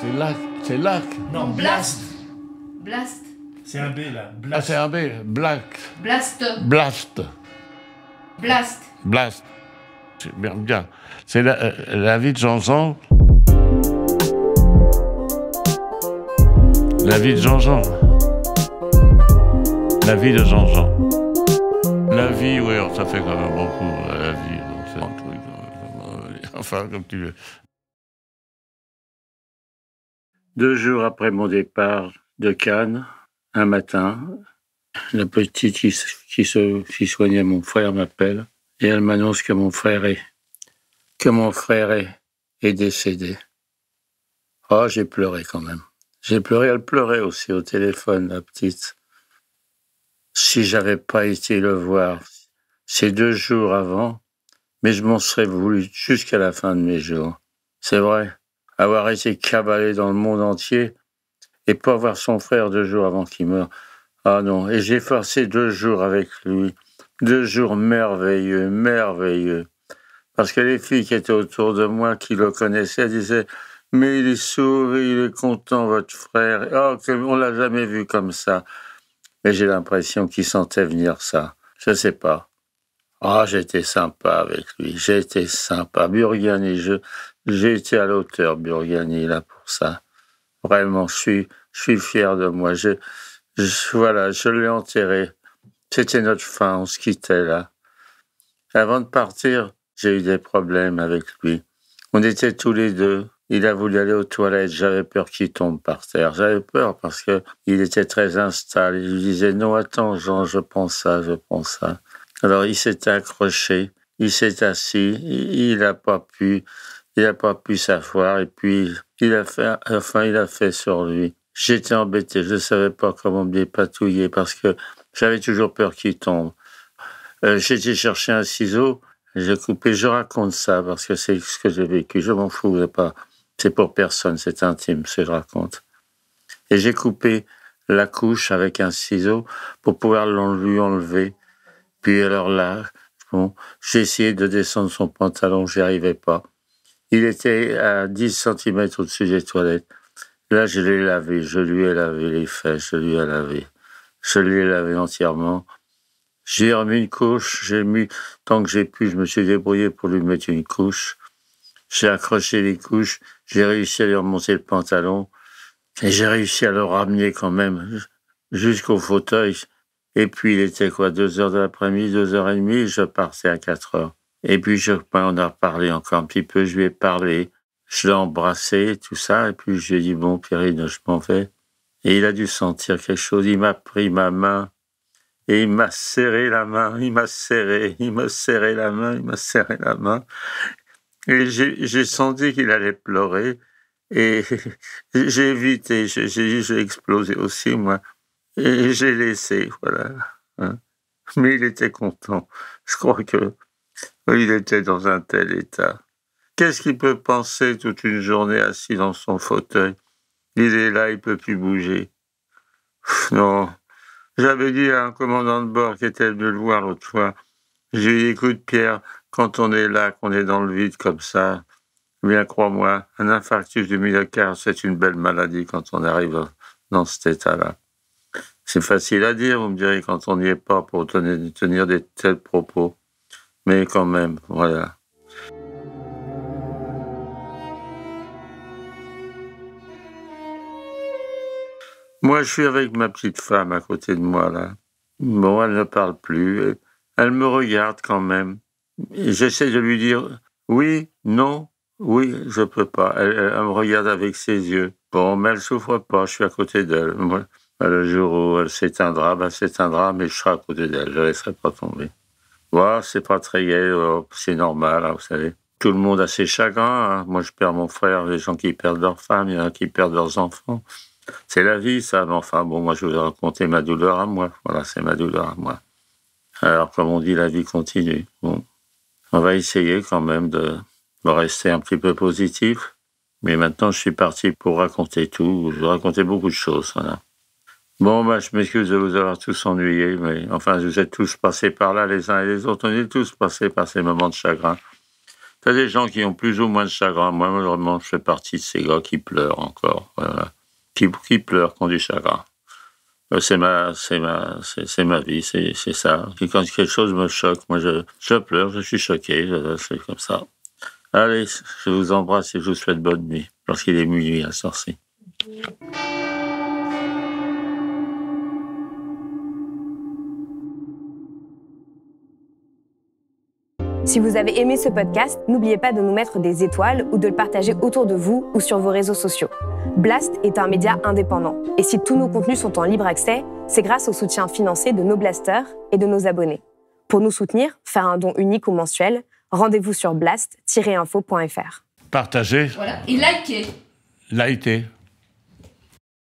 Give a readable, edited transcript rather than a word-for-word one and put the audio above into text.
C'est lac. C'est lac. Non, blast. Blast. C'est un B là. Ah, Blast. c'est un B. Black. Blast. Blast. Blast. Blast. C'est bien, bien. C'est la vie de Jean-Jean. La vie de Jean-Jean. La vie de Jean-Jean. La vie, oui, ça fait quand même beaucoup. La vie, c'est un truc. Enfin, comme tu veux. 2 jours après mon départ de Cannes, un matin, la petite qui soignait mon frère m'appelle et elle m'annonce que mon frère est décédé. Oh, j'ai pleuré quand même. J'ai pleuré, elle pleurait aussi au téléphone, la petite. Si j'avais pas été le voir ces 2 jours avant, mais je m'en serais voulu jusqu'à la fin de mes jours. C'est vrai, avoir été cabalé dans le monde entier et pas voir son frère 2 jours avant qu'il meure. Ah non, et j'ai forcé 2 jours avec lui. 2 jours merveilleux, merveilleux. Parce que les filles qui étaient autour de moi, qui le connaissaient, disaient « Mais il est sauvé, il est content, votre frère. Oh, on l'a jamais vu comme ça. » Mais j'ai l'impression qu'il sentait venir ça. Je sais pas. Ah, j'étais sympa avec lui. J'étais sympa. Burgani, j'ai été à l'auteur, Burgani, là, pour ça. Vraiment, je suis fier de moi. Voilà, je l'ai enterré. C'était notre fin, on se quittait, là. Avant de partir, j'ai eu des problèmes avec lui. On était tous les deux. Il a voulu aller aux toilettes. J'avais peur qu'il tombe par terre. J'avais peur parce que il était très instable. Il disait, non, attends, Jean, je pense ça. Alors, il s'est accroché. Il s'est assis. Il a pas pu s'asseoir. Et puis, il a fait sur lui. J'étais embêté. Je ne savais pas comment me dépatouiller parce que j'avais toujours peur qu'il tombe. J'ai été chercher un ciseau. J'ai coupé. Je raconte ça parce que c'est ce que j'ai vécu. Je m'en fous pas. C'est pour personne, c'est intime, ce que je raconte. Et j'ai coupé la couche avec un ciseau pour pouvoir lui enlever. Puis alors là, bon, j'ai essayé de descendre son pantalon, j'y arrivais pas. Il était à 10 cm au-dessus des toilettes. Là, je l'ai lavé, je lui ai lavé les fesses, je lui ai lavé. Je l'ai lavé entièrement. J'ai remis une couche, tant que j'ai pu, je me suis débrouillé pour lui mettre une couche. J'ai accroché les couches, j'ai réussi à lui remonter le pantalon et j'ai réussi à le ramener quand même jusqu'au fauteuil. Et puis il était 2h de l'après-midi, 2h30, je partais à 4h. Et puis on a parlé encore un petit peu, je lui ai parlé, je l'ai embrassé, tout ça, et puis je lui ai dit, bon, Pierrine, je m'en vais. Et il a dû sentir quelque chose, il m'a pris ma main et il m'a serré la main, il m'a serré la main. Et j'ai senti qu'il allait pleurer et j'ai évité, j'ai explosé aussi, moi. Et j'ai laissé, voilà. Hein. Mais il était content. Je crois que il était dans un tel état. Qu'est-ce qu'il peut penser toute une journée assis dans son fauteuil? Il est là, il peut plus bouger. Non. J'avais dit à un commandant de bord qui était venu le voir l'autre fois, j'ai dit, écoute Pierre, quand on est là, qu'on est dans le vide comme ça, bien crois-moi, un infarctus du myocarde, c'est une belle maladie quand on arrive dans cet état-là. C'est facile à dire, vous me direz, quand on n'y est pas pour tenir des tels propos. Mais quand même, voilà. Moi, je suis avec ma petite femme à côté de moi, là. Bon, elle ne parle plus. Elle me regarde quand même. Et j'essaie de lui dire oui, non, oui, je peux pas. Elle me regarde avec ses yeux. Bon, mais elle souffre pas, je suis à côté d'elle. Moi, le jour où elle s'éteindra, mais je serai à côté d'elle, je la laisserai pas tomber. Voilà, c'est pas très gai, c'est normal, hein, vous savez. Tout le monde a ses chagrins. Hein. Moi, je perds mon frère, les gens qui perdent leur femme, il y en a qui perdent leurs enfants. C'est la vie, ça. Mais enfin, bon, moi, je vous ai raconté ma douleur à moi. Voilà, c'est ma douleur à moi. Alors, comme on dit, la vie continue. Bon. On va essayer quand même de rester un petit peu positif. Mais maintenant, je suis parti pour raconter tout. Je vais raconter beaucoup de choses, voilà. Bon, je m'excuse de vous avoir tous ennuyés, mais enfin, vous êtes tous passés par là, les uns et les autres. On est tous passés par ces moments de chagrin. T'as des gens qui ont plus ou moins de chagrin. Moi, malheureusement, je fais partie de ces gars qui pleurent encore. Voilà. Qui pleurent, qui ont du chagrin. C'est ma vie, c'est ça. Et quand quelque chose me choque, moi, je pleure, je suis choqué, c'est comme ça. Allez, je vous embrasse et je vous souhaite bonne nuit, lorsqu'il est minuit à Sorcy. Si vous avez aimé ce podcast, n'oubliez pas de nous mettre des étoiles ou de le partager autour de vous ou sur vos réseaux sociaux. Blast est un média indépendant. Et si tous nos contenus sont en libre accès, c'est grâce au soutien financier de nos blasters et de nos abonnés. Pour nous soutenir, faire un don unique ou mensuel, rendez-vous sur blast-info.fr. Partagez. Voilà. Et likez. Likez.